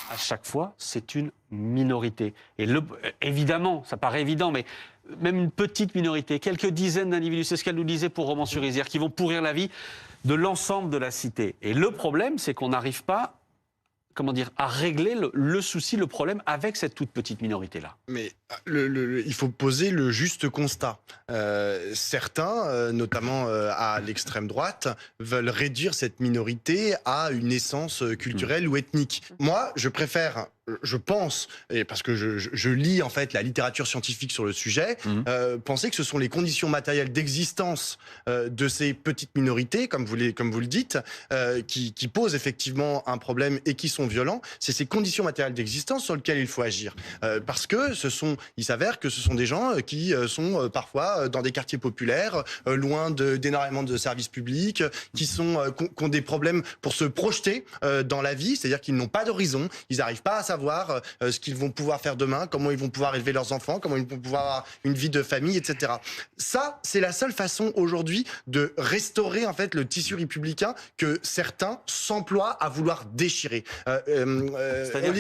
à chaque fois, c'est une minorité. Et évidemment, ça paraît évident, mais même une petite minorité, quelques dizaines d'individus, c'est ce qu'elle nous disait pour Romans-sur-Isère, qui vont pourrir la vie de l'ensemble de la cité. Et le problème, c'est qu'on n'arrive pas, à régler le souci, le problème avec cette toute petite minorité-là. Mais il faut poser le juste constat. Certains, notamment à l'extrême droite, veulent réduire cette minorité à une essence culturelle ou ethnique. Moi, je préfère... Je pense, et parce que je lis en fait la littérature scientifique sur le sujet, penser que ce sont les conditions matérielles d'existence de ces petites minorités, comme vous le dites, qui posent effectivement un problème et qui sont violents. C'est ces conditions matérielles d'existence sur lesquelles il faut agir. Parce que il s'avère que ce sont des gens qui sont parfois dans des quartiers populaires, loin d'énormément de services publics, qui ont des problèmes pour se projeter dans la vie, c'est-à-dire qu'ils n'ont pas d'horizon, ils n'arrivent pas à savoir ce qu'ils vont pouvoir faire demain, comment ils vont pouvoir élever leurs enfants, comment ils vont pouvoir avoir une vie de famille, etc. Ça, c'est la seule façon aujourd'hui de restaurer en fait le tissu républicain que certains s'emploient à vouloir déchirer. C'est-à-dire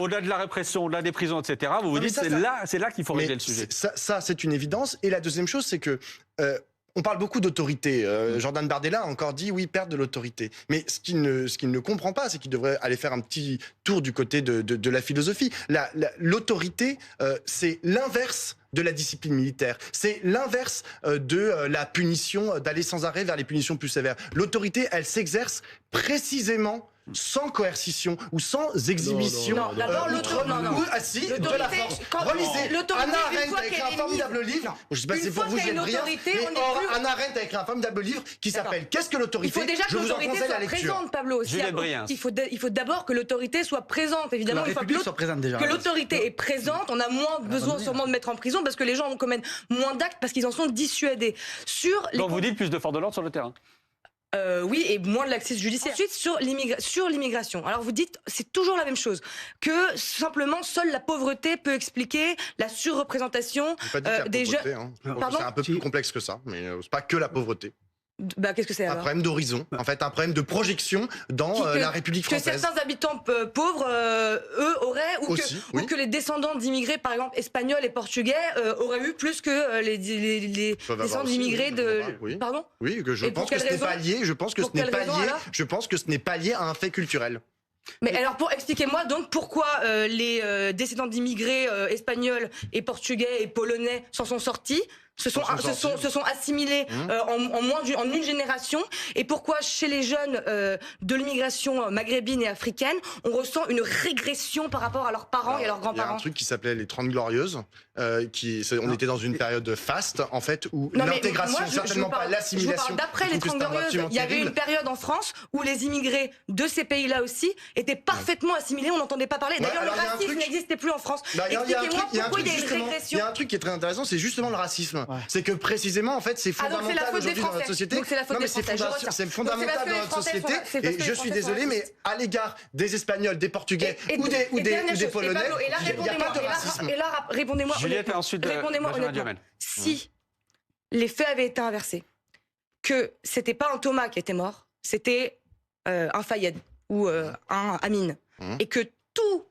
au-delà de la répression, au-delà des prisons, etc., vous dites c'est là qu'il faut régler le sujet. Ça, c'est une évidence. Et la deuxième chose, c'est que... on parle beaucoup d'autorité. Jordan Bardella a encore dit oui, perdre de l'autorité. Mais ce qu'il ne comprend pas, c'est qu'il devrait aller faire un petit tour du côté de la philosophie. L'autorité, c'est l'inverse de la discipline militaire. C'est l'inverse de la punition, d'aller sans arrêt vers les punitions plus sévères. L'autorité, elle s'exerce précisément sans coercition ou sans exhibition de la force. Relisez, Hannah Arendt a écrit un formidable livre, je ne sais pas si c'est pour vous, Juliette Briens, mais Hannah Arendt a écrit un formidable livre qui s'appelle « Qu'est-ce que l'autorité ?» Il faut déjà que l'autorité soit présente, Pablo. Il faut d'abord que l'autorité soit présente, évidemment. Que la République soit présente déjà. Que l'autorité est présente, on a moins besoin sûrement de mettre en prison parce que les gens commettent moins d'actes parce qu'ils en sont dissuadés. Donc vous dites plus de force de l'ordre sur le terrain. Oui, et moins de l'accès judiciaire. Ensuite, sur l'immigration. Alors vous dites, c'est toujours la même chose, que simplement seule la pauvreté peut expliquer la surreprésentation des jeunes. C'est un peu plus complexe que ça, mais c'est pas que la pauvreté. Qu'est-ce que c'est alors ? Un problème d'horizon, en fait, un problème de projection dans la République française. Que certains habitants pauvres, eux, auraient, ou que les descendants d'immigrés, par exemple, espagnols et portugais, auraient eu plus que les descendants d'immigrés de... Oui. Pardon ? Oui, je pense que ce n'est pas lié. Je pense que ce n'est pas lié à un fait culturel. Mais alors, expliquez-moi donc pourquoi les descendants d'immigrés espagnols et portugais et polonais s'en sont sortis, se sont assimilés en une génération, et pourquoi chez les jeunes de l'immigration maghrébine et africaine, on ressent une régression par rapport à leurs parents et à leurs grands-parents. Il y a un truc qui s'appelait les 30 Glorieuses, on était dans une période faste, en fait, où l'intégration, certainement pas l'assimilation. D'après les 30 Glorieuses, il y avait une période en France où les immigrés de ces pays-là aussi étaient parfaitement assimilés, on n'entendait pas parler. D'ailleurs, le racisme n'existait plus en France. Expliquez-moi pourquoi il y a une régression. Il y a un truc qui est très intéressant, c'est justement le racisme. C'est que précisément, en fait, c'est fondamental aujourd'hui dans notre société. Donc c'est la faute des Français. C'est fondamental dans notre société. Et je suis désolé, mais à l'égard des Espagnols, des Portugais ou des Polonais, il n'y a pas de racisme. Et là, répondez-moi honnêtement. Si les faits avaient été inversés, que c'était pas un Thomas qui était mort, c'était un Fayed ou un Amine, et que tous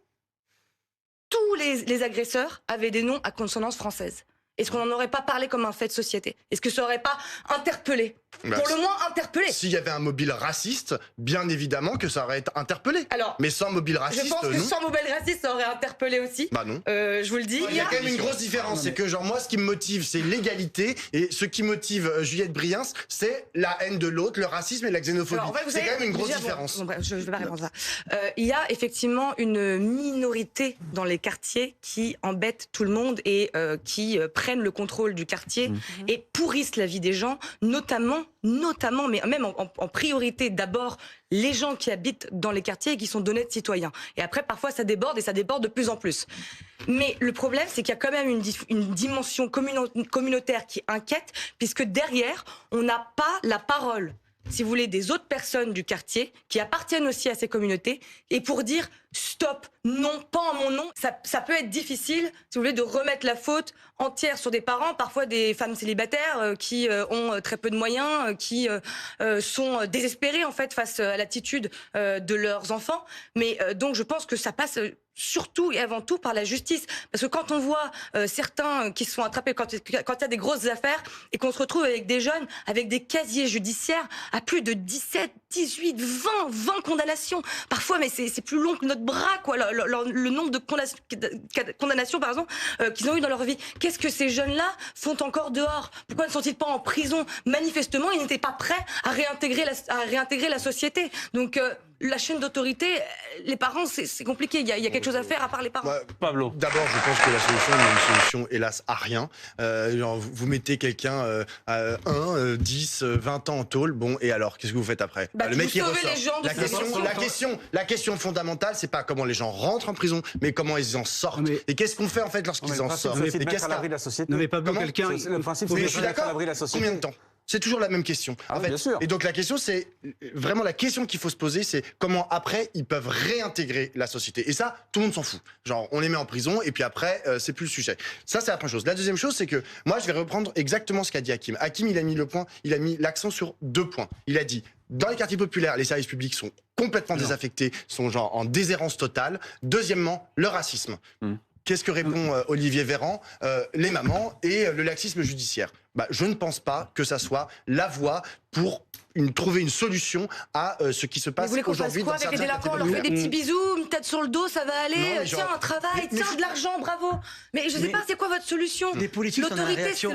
les agresseurs avaient des noms à consonance française, est-ce qu'on n'en aurait pas parlé comme un fait de société ? Est-ce que ça n'aurait pas interpellé ? Pour le moins interpellé. S'il y avait un mobile raciste, bien évidemment que ça aurait été interpellé. Alors, mais sans mobile raciste, je pense que sans mobile raciste, ça aurait interpellé aussi. Bah non. Je vous le dis. Il y a quand même une grosse différence. C'est que moi, ce qui me motive, c'est l'égalité. Et ce qui motive Juliette Briens, c'est la haine de l'autre, le racisme et la xénophobie. C'est quand même une grosse différence. Je ne vais pas répondre à ça. Il y a effectivement une minorité dans les quartiers qui embête tout le monde et qui prennent le contrôle du quartier et pourrissent la vie des gens, notamment, mais même en priorité d'abord, les gens qui habitent dans les quartiers et qui sont d'honnêtes citoyens. Et après, parfois, ça déborde et ça déborde de plus en plus. Mais le problème, c'est qu'il y a quand même une dimension communautaire qui inquiète, puisque derrière, on n'a pas la parole si vous voulez, des autres personnes du quartier qui appartiennent aussi à ces communautés et pour dire stop, non, pas en mon nom. Ça peut être difficile, si vous voulez, de remettre la faute entière sur des parents, parfois des femmes célibataires qui ont très peu de moyens, qui sont désespérés en fait face à l'attitude de leurs enfants. Mais donc je pense que ça passe surtout et avant tout par la justice. Parce que quand on voit certains qui se font attraper, quand il y a des grosses affaires et qu'on se retrouve avec des jeunes, avec des casiers judiciaires à plus de 17, 18, 20 condamnations. Parfois, mais c'est plus long que notre bras, quoi, le nombre de condamnations par exemple, qu'ils ont eu dans leur vie. Qu'est-ce que ces jeunes-là font encore dehors? Pourquoi ne sont-ils pas en prison? Manifestement, ils n'étaient pas prêts à réintégrer la société. Donc, la chaîne d'autorité, les parents, c'est compliqué. Il y a quelque chose à faire à part les parents. Pablo. D'abord, je pense que la solution est une solution, hélas, à rien. Genre, vous mettez quelqu'un à 10, 20 ans en tôle, bon, et alors, qu'est-ce que vous faites après? Le mec, il ressort. Les gens de La question fondamentale, c'est pas comment les gens rentrent en prison, mais comment ils en sortent. Et qu'est-ce qu'on fait, en fait, lorsqu'ils en sortent? C'est de mettre à l'abri de la société. Non, mais Pablo, quelqu'un... Le principe, c'est Oui, de je suis mettre à d'accord. l'abri de la société. Combien de temps? C'est toujours la même question. Ah, en fait. bien sûr. Et donc la question, c'est vraiment la question qu'il faut se poser, c'est comment après ils peuvent réintégrer la société. Et ça, tout le monde s'en fout. Genre, on les met en prison et puis après, c'est plus le sujet. Ça, c'est la première chose. La deuxième chose, c'est que moi, je vais reprendre exactement ce qu'a dit Hakim. Hakim, il a mis l'accent sur 2 points. Il a dit, dans les quartiers populaires, les services publics sont complètement désaffectés, sont genre en déshérence totale. Deuxièmement, le racisme. Qu'est-ce que répond Olivier Véran? Les mamans et le laxisme judiciaire. Je ne pense pas que ça soit la voie pour trouver une solution à ce qui se passe aujourd'hui dans avec les délinquants, on leur fait des petits bisous, une tête sur le dos, ça va aller, tiens, un travail, tiens, de l'argent, bravo. Mais je sais pas, c'est quoi votre solution? Les politiques sont dans la réaction.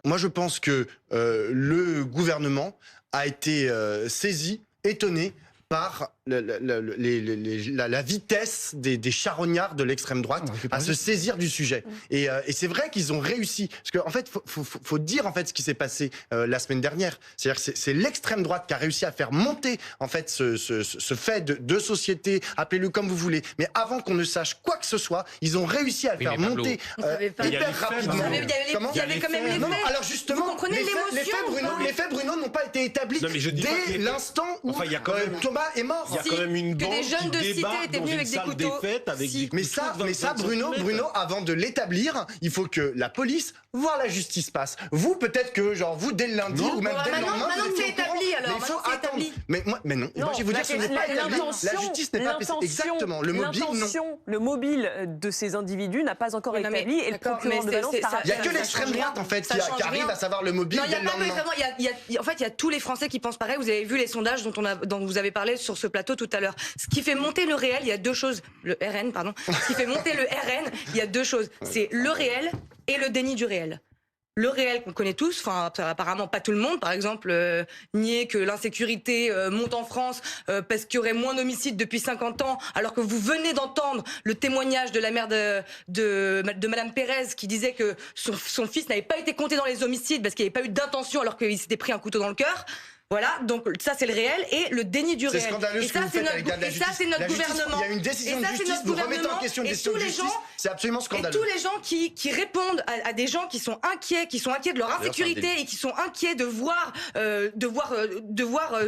Moi, je pense que le gouvernement a été saisi, étonné par la vitesse des charognards de l'extrême droite à se saisir du sujet. Et c'est vrai qu'ils ont réussi. Parce qu'en fait, faut dire en fait ce qui s'est passé la semaine dernière. C'est-à-dire que c'est l'extrême droite qui a réussi à faire monter en fait ce fait de société, appelez-le comme vous voulez. Mais avant qu'on ne sache quoi que ce soit, ils ont réussi à le faire monter hyper rapidement. Il y avait quand même les faits. Alors justement, vous comprenez l'émotion. les faits, Bruno, n'ont pas été établis dès l'instant où Thomas est mort. Il y a quand même une bande des jeunes de cité étaient venus avec des couteaux. Mais ça, Bruno, avant de l'établir, il faut que la police, voire la justice passe. Vous, peut-être que, genre, vous, dès le lundi ou même dès le lendemain, maintenant vous c'est étiez au courant. établi, alors. Mais il faut attendre. Mais non, moi, je vais vous dire, ce n'est pas établi. La justice n'est pas exactement. Le mobile, non. Le mobile de ces individus n'a pas encore établi et le procureur de Valence n'a. Il n'y a que l'extrême droite, en fait, qui arrive à savoir le mobile dès le lendemain. En fait, il y a tous les Français qui pensent pareil. Vous avez vu les sondages dont vous avez parlé sur ce plateau tout à l'heure. Ce qui fait monter le réel, il y a 2 choses. Le RN, pardon. Ce qui fait monter le RN, il y a 2 choses. C'est le réel et le déni du réel. Le réel qu'on connaît tous, enfin apparemment pas tout le monde, par exemple nier que l'insécurité monte en France parce qu'il y aurait moins d'homicides depuis 50 ans, alors que vous venez d'entendre le témoignage de la mère de Madame Pérez qui disait que son fils n'avait pas été compté dans les homicides parce qu'il n'y avait pas eu d'intention alors qu'il s'était pris un couteau dans le cœur. Voilà, donc ça c'est le réel et le déni du réel. C'est scandaleux ce que vous faites avec la justice. Et ça c'est notre gouvernement. Il y a une décision de justice, vous remettez en question une décision de justice, c'est absolument scandaleux. Et tous les gens qui répondent à des gens qui sont inquiets de leur insécurité et qui sont inquiets de voir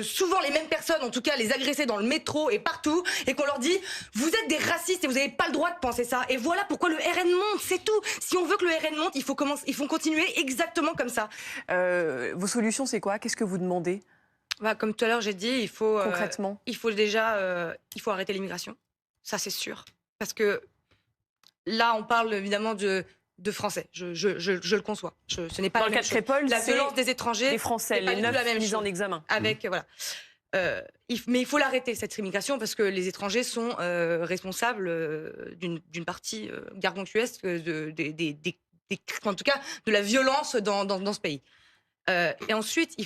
souvent les mêmes personnes, en tout cas les agresser dans le métro et partout, et qu'on leur dit vous êtes des racistes et vous n'avez pas le droit de penser ça. Et voilà pourquoi le RN monte, c'est tout. Si on veut que le RN monte, il faut continuer exactement comme ça. Vos solutions c'est quoi? Qu'est-ce que vous demandez? Comme tout à l'heure j'ai dit, il faut concrètement, il faut arrêter l'immigration, ça c'est sûr, parce que là on parle évidemment de Français, je le conçois. Ce n'est pas dans le cas de Crépol, la violence des étrangers, les Français, les 9 mis en examen. Avec voilà. Mais il faut l'arrêter cette immigration parce que les étrangers sont responsables d'une partie gargantuesque en tout cas de la violence dans ce pays. Et ensuite il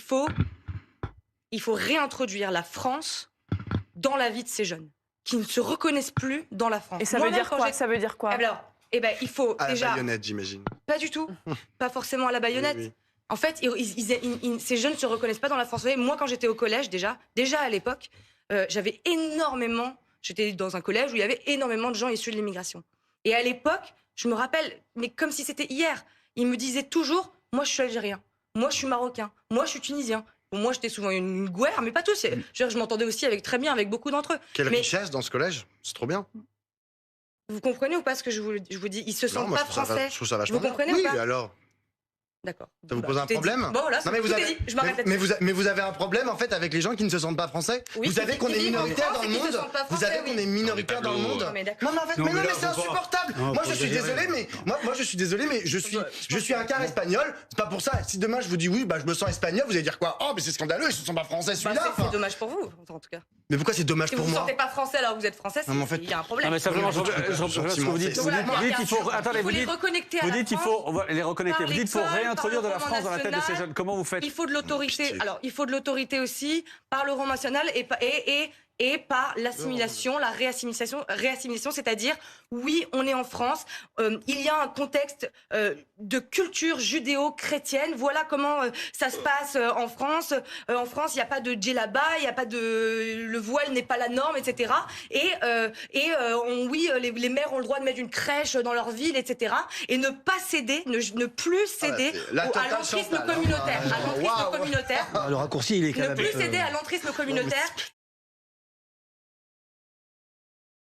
faut réintroduire la France dans la vie de ces jeunes qui ne se reconnaissent plus dans la France. Et ça veut dire quoi? Ça veut dire quoi? Alors, il faut à déjà... la baïonnette, j'imagine. Pas du tout. Pas forcément à la baïonnette. Oui. En fait, ces jeunes ne se reconnaissent pas dans la France. Moi, quand j'étais au collège, déjà à l'époque, j'étais dans un collège où il y avait énormément de gens issus de l'immigration. Et à l'époque, je me rappelle, mais comme si c'était hier, ils me disaient toujours, moi je suis algérien, moi je suis marocain, moi je suis tunisien. Pour moi, j'étais souvent une guerre, mais pas tous. Je m'entendais aussi très bien avec beaucoup d'entre eux. Quelle richesse dans ce collège, c'est trop bien. Vous comprenez ou pas ce que je vous dis? Ils se sentent pas français. Je trouve ça vachement vous comprenez bien. ou pas? Alors. D'accord. Ça vous pose un problème? Bon, voilà, non, mais vous avez un problème en fait avec les gens qui ne se sentent pas français. Oui, vous savez qu'on est minoritaire dans le monde. Vous savez qu'on est minoritaire dans le monde. Non, mais d'accord. Non, mais c'est insupportable. Moi, je suis désolé, mais je suis un quart espagnol. C'est pas pour ça. Si demain je vous dis oui, je me sens espagnol, vous allez dire quoi? Oh, mais c'est scandaleux, ils se sentent pas français celui-là. C'est dommage pour vous, en tout cas. Mais pourquoi c'est dommage pour moi? Si vous ne sentez pas français alors que vous êtes français, il y a un problème. Non, mais simplement, je reviens ce que vous dites. Vous dites qu'il faut. Attendez, vous dites qu'il faut les reconnecter. Vous dites qu'il faut réintroduire de la France dans la tête de ces jeunes. Comment vous faites? Il faut de l'autorité. Alors, il faut de l'autorité aussi par le Rassemblement national et par l'assimilation, la réassimilation, c'est-à-dire, oui, on est en France, il y a un contexte de culture judéo-chrétienne, voilà comment ça se passe en France. En France, il n'y a pas de djellaba, il n'y a pas de... le voile n'est pas la norme, etc. Oui, les maires ont le droit de mettre une crèche dans leur ville, etc. Et ne pas céder, ne plus céder à l'entrisme communautaire. Le raccourci, il est quand même... Ne plus céder à l'entrisme communautaire